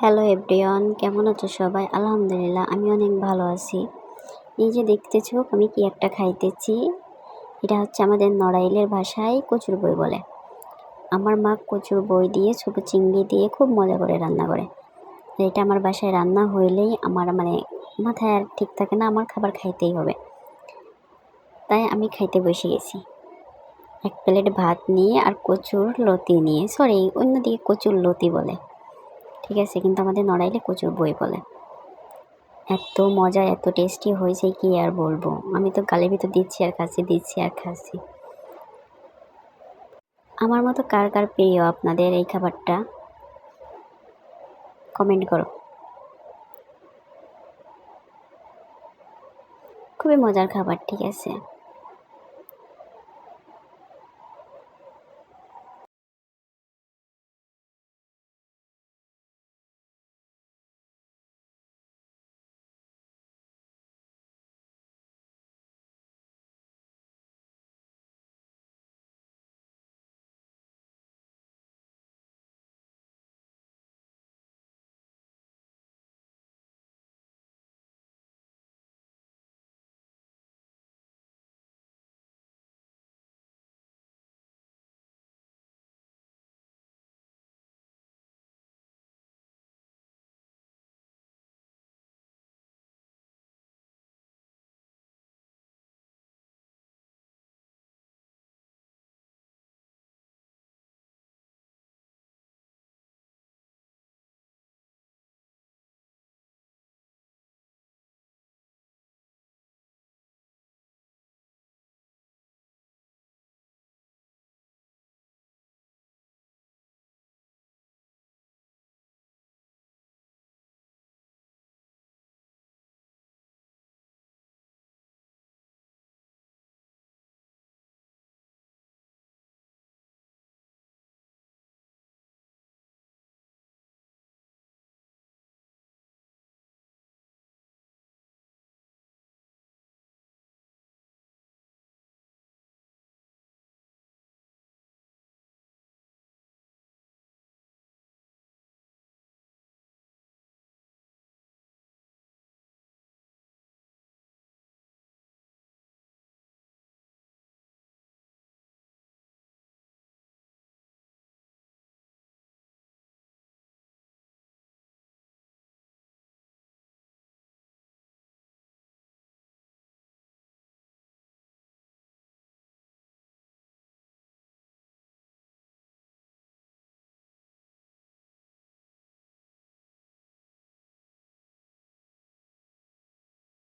Hello everyone, কেমন আছো সবাই? আলহামদুলিল্লাহ, আমি অনেক ভালো আছি। এই যে দেখতেছো আমি কি একটা খাইতেছি, এটা হচ্ছে আমাদের নড়াইলের ভাষায় কচুর বই বলে। আমার মা কচুর বই দিয়ে ছোট চিংড়ি দিয়ে খুব মজা করে রান্না করে। এটা আমার বাসায় রান্না হইলেই আমার মাথায় আর ঠিক থাকে না, আমার খাবার খাইতেই হবে। তাই আমি খাইতে বসে গেছি। এক প্লেট ভাত নিয়ে আর কচুর লতি নিয়ে, সরি অন্যদিকে কচুর লতি বলে, ঠিক আছে, কিন্তু আমাদের নড়াইলে কচুর বই বলে। এত মজা, এত টেস্টি হয়েছে কি আর বলবো। আমি তো গালের ভিতর দিচ্ছি আর খাচ্ছি, দিচ্ছি আর খাচ্ছি। আমার মতো কার কার প্রিয় আপনাদের এই খাবারটা? কমেন্ট করো। খুবই মজার খাবার, ঠিক আছে।